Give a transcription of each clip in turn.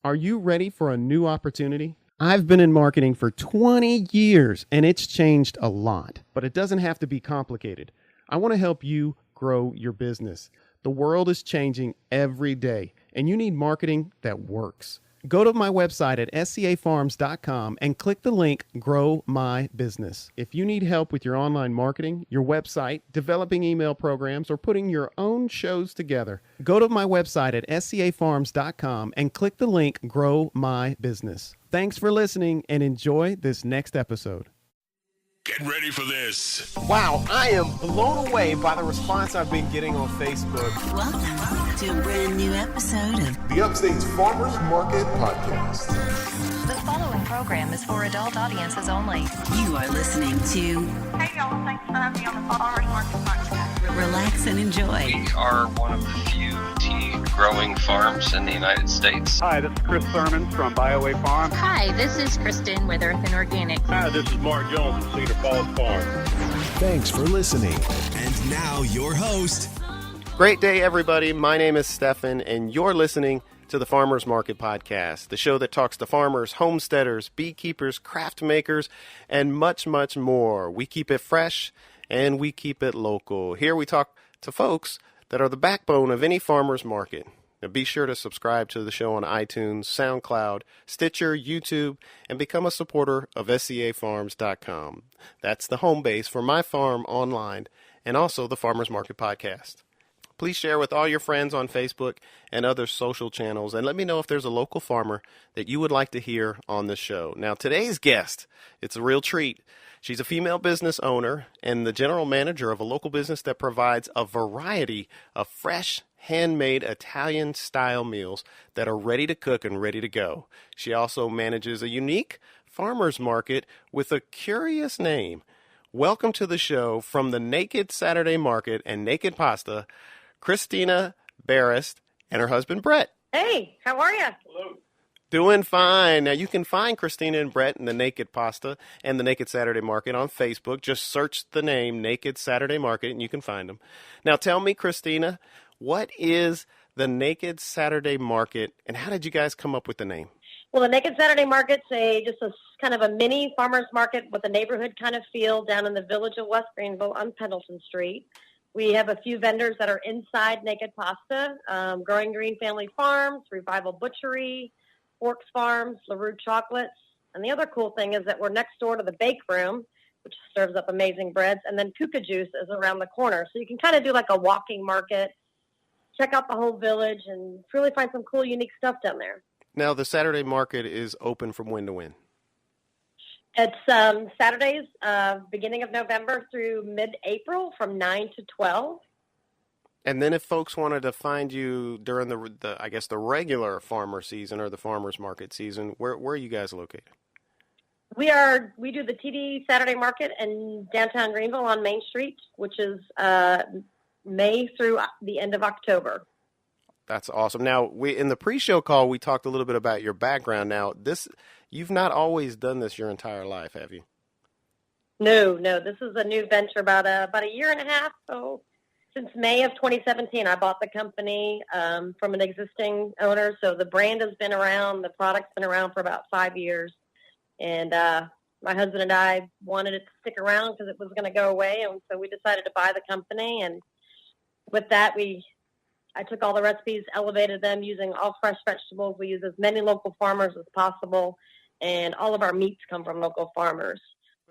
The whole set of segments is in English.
Are you ready for a new opportunity? I've been in marketing for 20 years and it's changed a lot, but it doesn't have to be complicated. I want to help you grow your business. The world is changing every day and you need marketing that works. Go to my website at scafarms.com and click the link Grow My Business. If you need help with your online marketing, your website, developing email programs, or putting your own shows together, go to my website at scafarms.com and click the link Grow My Business. Thanks for listening and enjoy this next episode. Get ready for this. Wow, I am blown away by the response I've been getting on Facebook. Welcome to a brand new episode of The Upstate's Farmers Market Podcast. The following program is for adult audiences only. You are listening to Hey y'all, thanks for having me on the Farmers Market Podcast. Relax and Enjoy. We are one of the few tea growing farms in the United States. Hi, this is Chris Thurman from BioWay Farm. Hi, this is Kristen with Earth and Organics. Hi, this is Mark Jones of Cedar Falls Farm. Thanks for listening. And now your host. Great day, everybody. My name is Stefan, and you're listening to the Farmers Market Podcast, the show that talks to farmers, homesteaders, beekeepers, craft makers, and much, much more. We keep it fresh, and we keep it local. Here we talk to folks that are the backbone of any farmer's market. Now be sure to subscribe to the show on iTunes, SoundCloud, Stitcher, YouTube, and become a supporter of SCAFarms.com. That's the home base for my farm online and also the Farmers Market Podcast. Please share with all your friends on Facebook and other social channels, and let me know if there's a local farmer that you would like to hear on the show. Now, today's guest, it's a real treat. She's a female business owner and the general manager of a local business that provides a variety of fresh, handmade Italian-style meals that are ready to cook and ready to go. She also manages a unique farmer's market with a curious name. Welcome to the show from the Naked Saturday Market and Naked Pasta, Christina Barrist and her husband, Brett. Hey, how are you? Hello. Doing fine. Now, you can find Christina and Brett and the Naked Pasta and the Naked Saturday Market on Facebook. Just search the name Naked Saturday Market and you can find them. Now, tell me, Christina, what is the Naked Saturday Market and how did you guys come up with the name? Well, the Naked Saturday Market's just a kind of a mini farmer's market with a neighborhood kind of feel down in the village of West Greenville on Pendleton Street. We have a few vendors that are inside Naked Pasta, Growing Green Family Farms, Revival Butchery, Forks Farms, LaRue Chocolates. And the other cool thing is that we're next door to the Bake Room, which serves up amazing breads. And then Kuka Juice is around the corner. So you can kind of do like a walking market, check out the whole village, and really find some cool, unique stuff down there. Now, the Saturday Market is open from when to when? It's Saturdays, beginning of November through mid-April from 9 to 12. And then if folks wanted to find you during the I guess the regular farmer season or the farmer's market season, where are you guys located? We do the TD Saturday Market in downtown Greenville on Main Street, which is May through the end of October. That's awesome. Now, in the pre-show call, we talked a little bit about your background. Now, you've not always done this your entire life, have you? No. This is a new venture about a year and a half. So since May of 2017, I bought the company from an existing owner. So the brand has been around. The product's been around for about 5 years. And my husband and I wanted it to stick around because it was going to go away. And so we decided to buy the company. And with that, I took all the recipes, elevated them using all fresh vegetables. We use as many local farmers as possible. And all of our meats come from local farmers.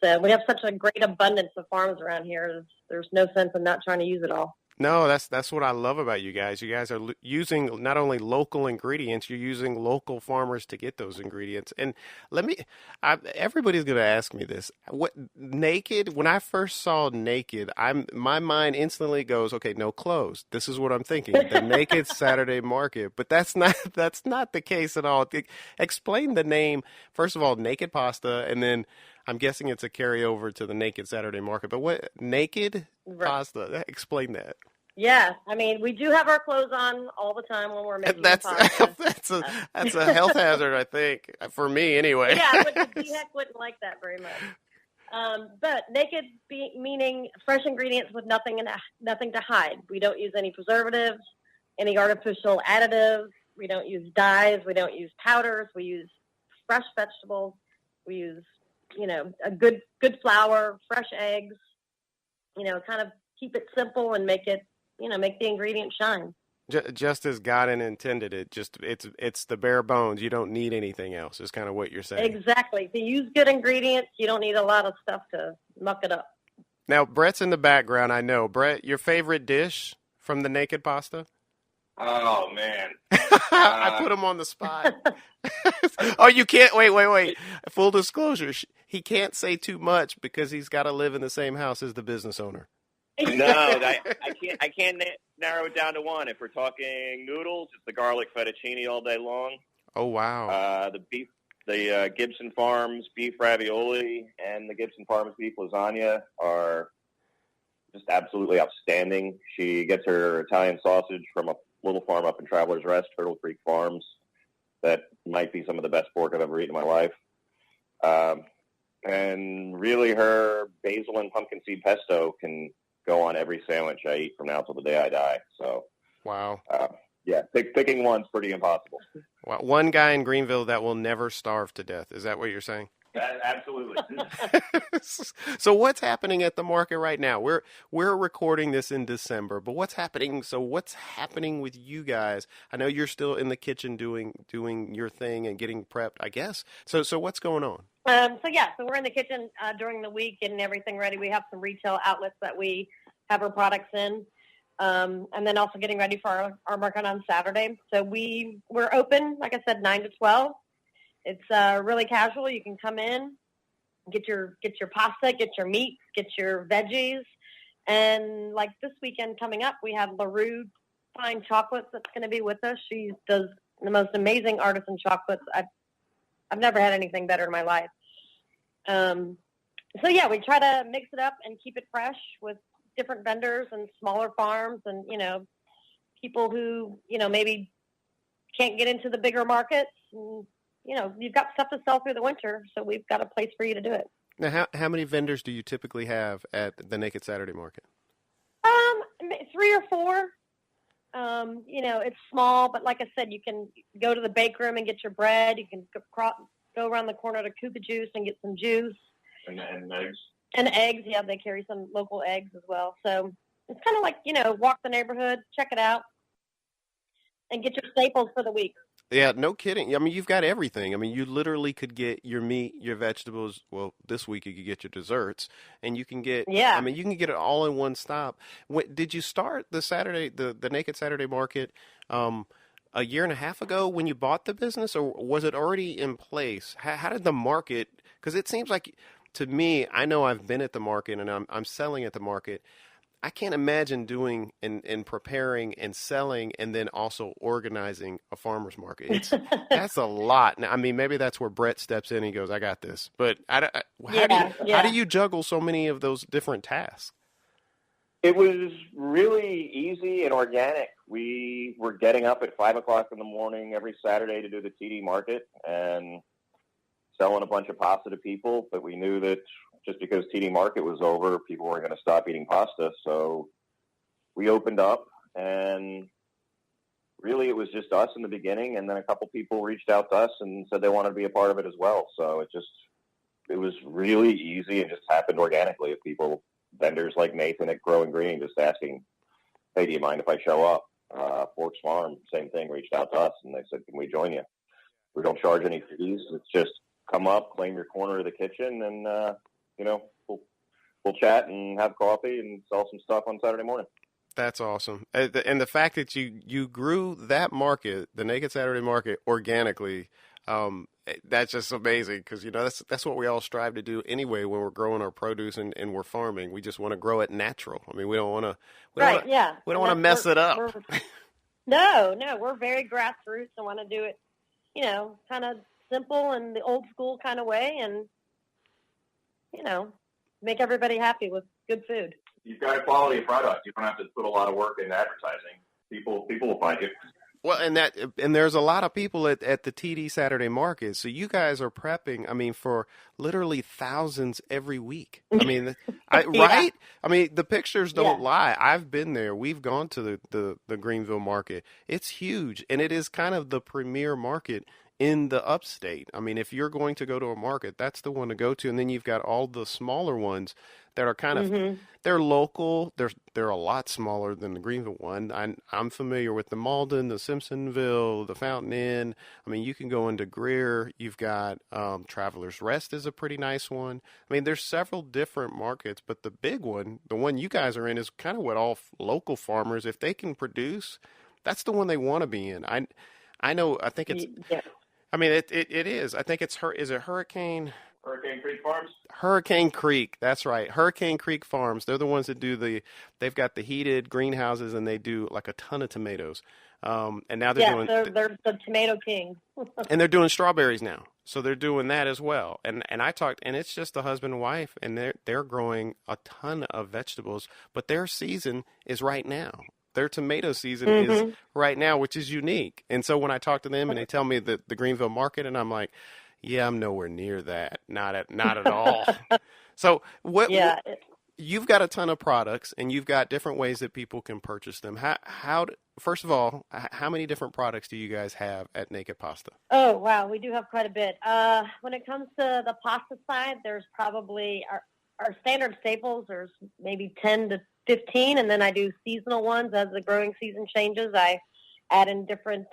So we have such a great abundance of farms around here. There's no sense in not trying to use it all. No, that's what I love about you guys. You guys are using not only local ingredients, you're using local farmers to get those ingredients. And everybody's going to ask me this. Naked, when I first saw Naked, my mind instantly goes, okay, no clothes. This is what I'm thinking, the Naked Saturday Market. But that's not the case at all. Explain the name, first of all, Naked Pasta, and then I'm guessing it's a carryover to the Naked Saturday Market. But what, Naked Pasta? Explain that. Yeah, I mean, we do have our clothes on all the time when we're making pasta. That's a health hazard, I think, for me anyway. Yeah, the heck wouldn't like that very much. But naked meaning fresh ingredients with nothing to hide. We don't use any preservatives, any artificial additives, We don't use dyes. We don't use powders. We use fresh vegetables. We use, a good flour, fresh eggs, kind of keep it simple and make it, make the ingredients shine. Just as God intended it, it's the bare bones. You don't need anything else, is kind of what you're saying. Exactly. To use good ingredients, you don't need a lot of stuff to muck it up. Now, Brett's in the background, I know. Brett, your favorite dish from the Naked Pasta? Oh, man. I put him on the spot. Oh, you can't. Wait. Full disclosure. He can't say too much because he's got to live in the same house as the business owner. No, I can't narrow it down to one. If we're talking noodles, it's the garlic fettuccine all day long. Oh, wow. The Gibson Farms beef ravioli and the Gibson Farms beef lasagna are just absolutely outstanding. She gets her Italian sausage from a little farm up in Travelers Rest, Turtle Creek Farms. That might be some of the best pork I've ever eaten in my life. And really her basil and pumpkin seed pesto can go on every sandwich I eat from now till the day I die. So, wow. Yeah, picking one's pretty impossible. Well, one guy in Greenville that will never starve to death. Is that what you're saying? Absolutely. So what's happening at the market right now? We're recording this in December, but what's happening? So what's happening with you guys? I know you're still in the kitchen doing your thing and getting prepped, I guess. So what's going on? So we're in the kitchen during the week getting everything ready. We have some retail outlets that we have our products in. And then also getting ready for our market on Saturday. So we're open, like I said, 9 to 12. It's really casual. You can come in, get your pasta, get your meats, get your veggies. And like this weekend coming up, we have LaRue Fine Chocolates that's going to be with us. She does the most amazing artisan chocolates. I've never had anything better in my life. We try to mix it up and keep it fresh with different vendors and smaller farms and, people who, maybe can't get into the bigger markets. And, you've got stuff to sell through the winter, so we've got a place for you to do it. Now, how many vendors do you typically have at the Naked Saturday Market? 3 or 4. It's small, but like I said, you can go to the bake room and get your bread. You can go around the corner to Kuka Juice and get some juice. And eggs. And eggs, yeah, they carry some local eggs as well. So it's kind of like, walk the neighborhood, check it out, and get your staples for the week. Yeah, no kidding. I mean, you've got everything. I mean, you literally could get your meat, your vegetables. Well, this week you could get your desserts, and you can get. Yeah. I mean, you can get it all in one stop. Did you start the Naked Saturday Market a year and a half ago when you bought the business, or was it already in place? How did the market? Because it seems like, to me, I know I've been at the market and I'm selling at the market. I can't imagine doing and preparing and selling and then also organizing a farmer's market. That's a lot. Now, I mean, maybe that's where Brett steps in and he goes, I got this. But how do you juggle so many of those different tasks? It was really easy and organic. We were getting up at 5 o'clock in the morning every Saturday to do the TD market and selling a bunch of pasta to people. But we knew that just because TD Market was over, people weren't going to stop eating pasta. So we opened up, and really it was just us in the beginning, and then a couple people reached out to us and said they wanted to be a part of it as well. So it was really easy and just happened organically of people, vendors like Nathan at Grow and Green, just asking, hey, do you mind if I show up? Forks Farm, same thing, reached out to us, and they said, can we join you? We don't charge any fees. It's just come up, claim your corner of the kitchen, and we'll chat and have coffee and sell some stuff on Saturday morning. That's awesome. And the fact that you grew that market, the Naked Saturday Market, organically, that's just amazing because, that's what we all strive to do anyway when we're growing our produce and we're farming. We just want to grow it natural. I mean, we don't want to we don't want to mess it up. No, we're very grassroots and want to do it, kind of simple and the old school kind of way and, make everybody happy with good food. You've got a quality product. You don't have to put a lot of work into advertising. People will find you. Well, and there's a lot of people at the TD Saturday Market. So you guys are prepping, I mean, for literally thousands every week. I mean, right? I mean, the pictures don't lie. I've been there. We've gone to the Greenville market. It's huge, and it is kind of the premier market in the upstate. I mean, if you're going to go to a market, that's the one to go to. And then you've got all the smaller ones that are kind of, they're local. They're a lot smaller than the Greenville one. I'm familiar with the Malden, the Simpsonville, the Fountain Inn. I mean, you can go into Greer. You've got Travelers Rest is a pretty nice one. I mean, there's several different markets, but the big one, the one you guys are in, is kind of what all local farmers, if they can produce, that's the one they want to be in. I know, I think it's, I mean, it is. I think it's is it Hurricane Creek Farms? Hurricane Creek, that's right. Hurricane Creek Farms. They're the ones that do they've got the heated greenhouses, and they do like a ton of tomatoes. And now they're doing. They're the tomato king. And they're doing strawberries now, so they're doing that as well. And I talked, and it's just the husband and wife, and they're growing a ton of vegetables, but their season is right now. Their tomato season is right now, which is unique. And so when I talk to them and they tell me the Greenville market, and I'm like, yeah, I'm nowhere near that. Not at all. So you've got a ton of products, and you've got different ways that people can purchase them. First of all, how many different products do you guys have at Naked Pasta? Oh, wow. We do have quite a bit. When it comes to the pasta side, there's probably our standard staples. There's maybe 10 to 15, and then I do seasonal ones. As the growing season changes, I add in different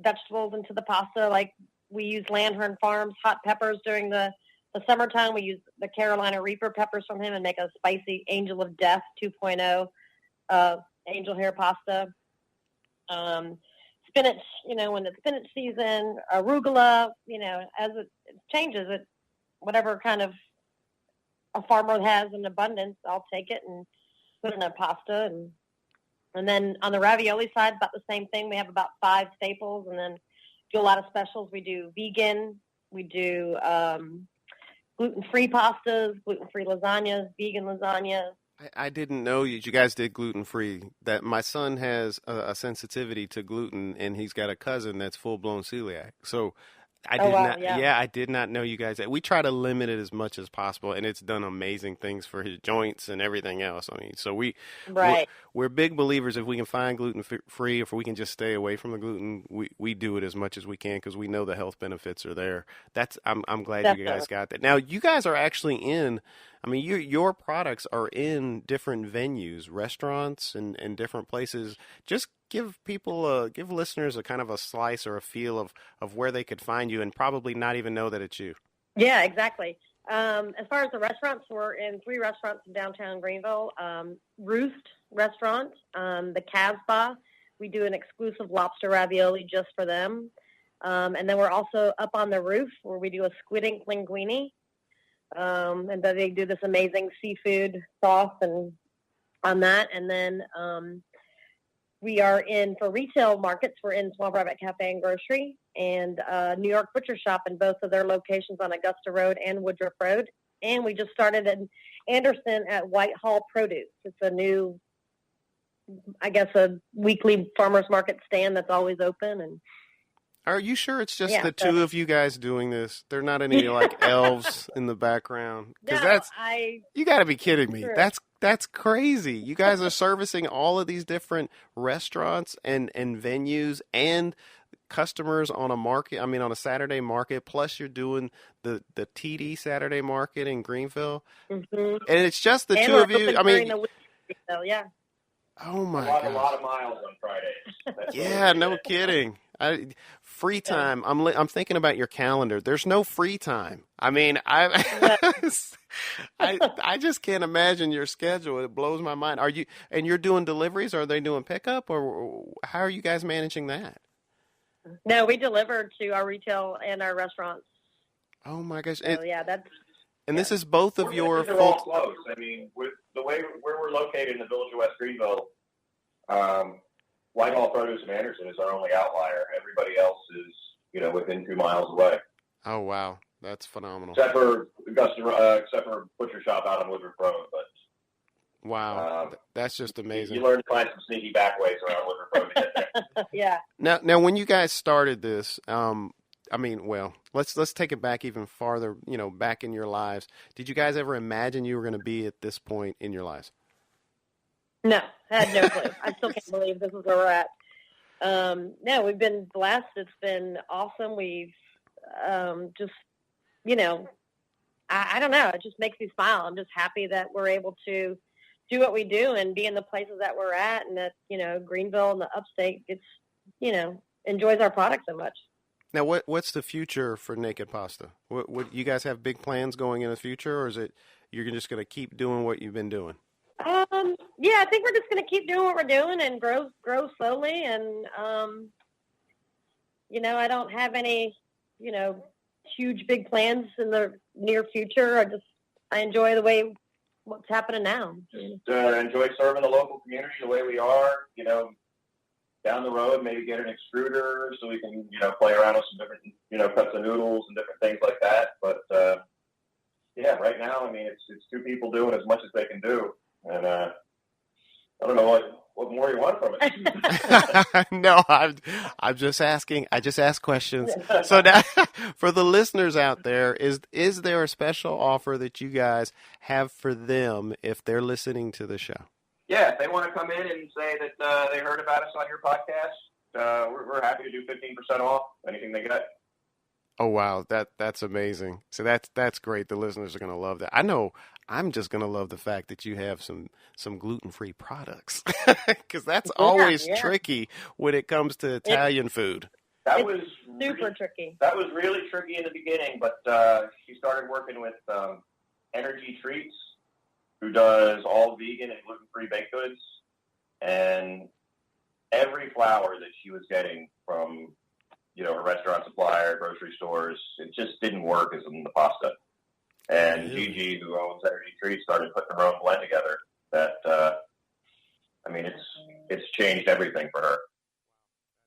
vegetables into the pasta. Like we use Landhorn Farms hot peppers during the summertime. We use the Carolina Reaper peppers from him and make a spicy Angel of Death 2.0 angel hair pasta. Spinach, when it's spinach season, arugula, as it changes, whatever kind of a farmer has in abundance, I'll take it and put it in a pasta. And then on the ravioli side, about the same thing. We have about 5 staples, and then do a lot of specials. We do vegan. We do gluten-free pastas, gluten-free lasagnas, vegan lasagnas. I didn't know you guys did gluten-free. That my son has a sensitivity to gluten, and he's got a cousin that's full-blown celiac. So I did not know you guys. We try to limit it as much as possible, and it's done amazing things for his joints and everything else. I mean, so we're big believers. If we can find gluten-free, if we can just stay away from the gluten, we do it as much as we can because we know the health benefits are there. I'm glad you guys got that. Now you guys are actually in. I mean, your products are in different venues, restaurants, and different places. Just give listeners a kind of a slice or a feel of where they could find you and probably not even know that it's you. Yeah, exactly. As far as the restaurants, we're in 3 restaurants in downtown Greenville. Roost Restaurant, the Casbah. We do an exclusive lobster ravioli just for them. And then we're also up on the roof where we do a squid ink linguine. And then they do this amazing seafood sauce and on that. And then we are for retail markets, we're in Small Private Cafe and Grocery and New York Butcher Shop in both of their locations on Augusta Road and Woodruff Road. And we just started in Anderson at Whitehall Produce. It's a new, I guess, a weekly farmer's market stand that's always open. And are you sure it's just the two of you guys doing this? There are not any like elves in the background? Because you got to be kidding me. Sure. That's crazy. You guys are servicing all of these different restaurants and venues and customers on a market. I mean, on a Saturday market. Plus, you're doing the TD Saturday market in Greenville, and it's just the two of you. I mean, yeah. Oh my God! A lot of miles on Fridays. Yeah, no kidding. Free time. I'm thinking about your calendar. There's no free time. I mean, I just can't imagine your schedule. It blows my mind. You're doing deliveries? Or are they doing pickup, or how are you guys managing that? No, we deliver to our retail and our restaurants. Oh my gosh! So and this is both of your full. All close. I mean, with the way where we're located in the village of West Greenville. Whitehall Produce in Anderson is our only outlier. Everybody else is, within 2 miles away. Oh wow, that's phenomenal. Except for Butcher Shop out on Woodruff Road, but wow, that's just amazing. You learn to find some sneaky back ways around Woodruff Road we get there. Yeah. Now, when you guys started this, let's take it back even farther, back in your lives. Did you guys ever imagine you were going to be at this point in your lives? No, I had no clue. I still can't believe this is where we're at. No, we've been blessed. It's been awesome. We've just, I don't know. It just makes me smile. I'm just happy that we're able to do what we do and be in the places that we're at, and that, Greenville and the upstate gets, enjoys our product so much. Now, what's the future for Naked Pasta? What you guys have big plans going in the future, or is it you're just going to keep doing what you've been doing? Yeah, I think we're just going to keep doing what we're doing and grow slowly. And, I don't have any, huge big plans in the near future. I enjoy the way what's happening now. Enjoy serving the local community the way we are, down the road, maybe get an extruder so we can, play around with some different, cuts of noodles and different things like that. But, right now, it's two people doing as much as they can do. And I don't know what more you want from it. No, I'm just asking. I just ask questions. So now, for the listeners out there, is there a special offer that you guys have for them if they're listening to the show? Yeah, if they want to come in and say that they heard about us on your podcast, we're happy to do 15% off anything they get. Oh, wow. That's amazing. So that's great. The listeners are going to love that. I know I'm just going to love the fact that you have some gluten-free products, because that's always tricky when it comes to Italian food. That was super tricky. That was really tricky in the beginning, but she started working with Energy Treats, who does all vegan and gluten-free baked goods, and every flour that she was getting from her restaurant supplier, grocery stores, it just didn't work as in the pasta. And Gigi, who owns Energy Treats, started putting her own blend together. That, it's changed everything for her.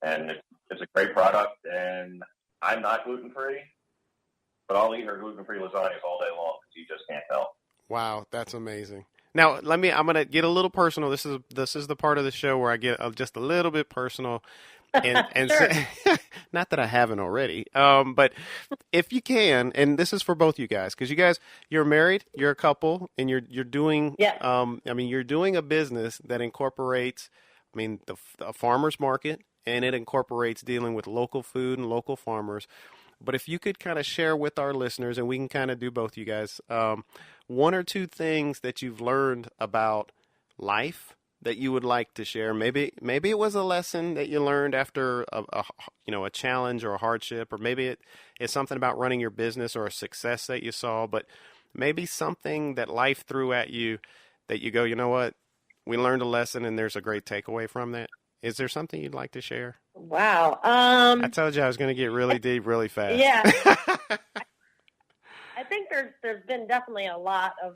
And it's a great product. And I'm not gluten free, but I'll eat her gluten free lasagnas all day long because you just can't tell. Wow, that's amazing. Now, I'm going to get a little personal. This is the part of the show where I get just a little bit personal. And Sure. Not that I haven't already, but if you can, and this is for both you guys, because you're married, you're a couple, and you're doing, you're doing a business that incorporates, the farmers market, and it incorporates dealing with local food and local farmers. But if you could kind of share with our listeners, and we can kind of do both, you guys, one or two things that you've learned about life that you would like to share. Maybe it was a lesson that you learned after a challenge or a hardship, or maybe it's something about running your business or a success that you saw, but maybe something that life threw at you that you go, you know what, we learned a lesson and there's a great takeaway from that. Is there something you'd like to share? Wow. I told you I was going to get really deep really fast. Yeah. I think there's been definitely a lot of,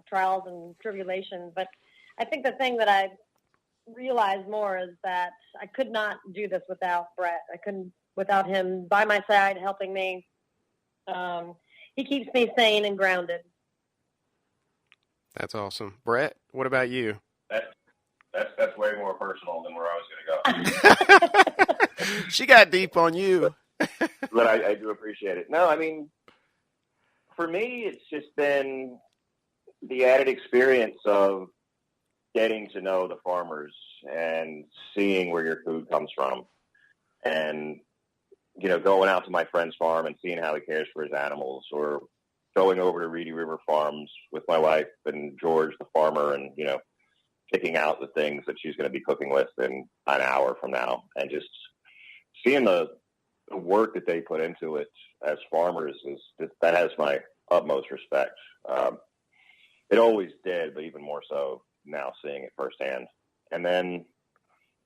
trials and tribulations, but I think the thing that I realized more is that I could not do this without Brett. I couldn't without him by my side helping me. He keeps me sane and grounded. That's awesome. Brett, what about you? That's way more personal than where I was going to go. She got deep on you. But I do appreciate it. No, for me, it's just been the added experience of getting to know the farmers and seeing where your food comes from, and going out to my friend's farm and seeing how he cares for his animals, or going over to Reedy River Farms with my wife and George the farmer, and picking out the things that she's going to be cooking with in an hour from now, and just seeing the work that they put into it as farmers that has my utmost respect. It always did, but even more so now, seeing it firsthand. And then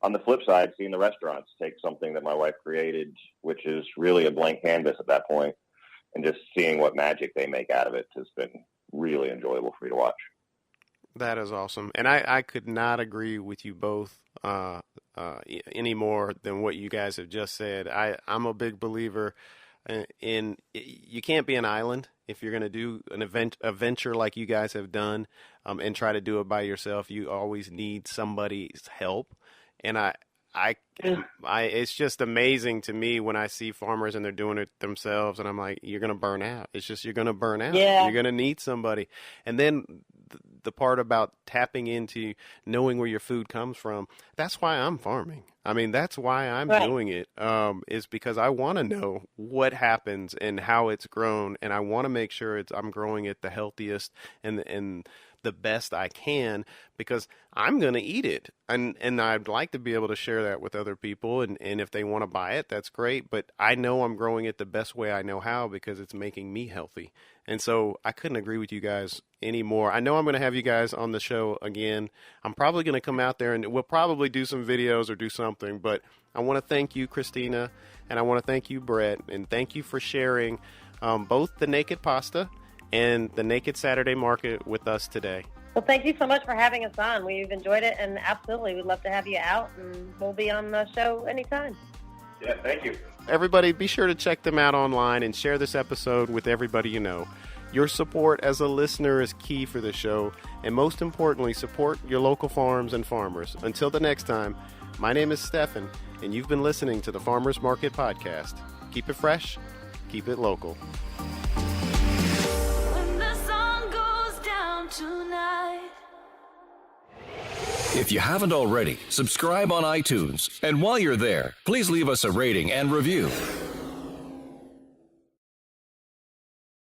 on the flip side, seeing the restaurants take something that my wife created, which is really a blank canvas at that point, and just seeing what magic they make out of it has been really enjoyable for me to watch. That is awesome. And I could not agree with you both any more than what you guys have just said. I'm a big believer in you can't be an island if you're going to do a venture like you guys have done, and try to do it by yourself. You always need somebody's help. And it's just amazing to me when I see farmers and they're doing it themselves, and I'm like, you're going to burn out. It's just, you're going to burn out. Yeah. You're going to need somebody. And then the part about tapping into knowing where your food comes from, that's why I'm farming. I mean, that's why I'm doing it, is because I want to know what happens and how it's grown, and I want to make sure I'm growing it the healthiest and the best I can, because I'm going to eat it. And I'd like to be able to share that with other people. And if they want to buy it, that's great. But I know I'm growing it the best way I know how, because it's making me healthy. And so I couldn't agree with you guys anymore. I know I'm going to have you guys on the show again. I'm probably going to come out there and we'll probably do some videos or do something. But I want to thank you, Christina, and I want to thank you, Brett. And thank you for sharing both the Naked Pasta and the Naked Saturday Market with us today. Well, thank you so much for having us on. We've enjoyed it, and absolutely, we'd love to have you out, and we'll be on the show anytime. Yeah, thank you. Everybody, be sure to check them out online and share this episode with everybody you know. Your support as a listener is key for the show, and most importantly, support your local farms and farmers. Until the next time, my name is Stefan, and you've been listening to the Farmers Market Podcast. Keep it fresh, keep it local. If you haven't already, subscribe on iTunes. And while you're there, please leave us a rating and review.